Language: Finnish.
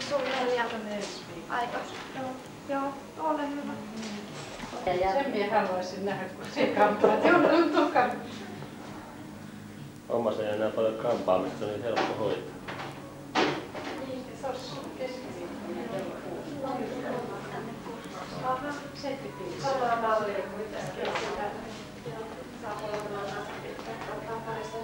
suunnilleen aika. Joo, ole hyvä. Sen minä haluaisin nähdä, kun se kampaat joudun tukana. Omassa ei enää paljon kampaamista, niin helppo hoitaa. Niin, se olisi keskiviikkona kello 6. Aha, se piti. Samaa mallia kuin tässä. Saa olla parissa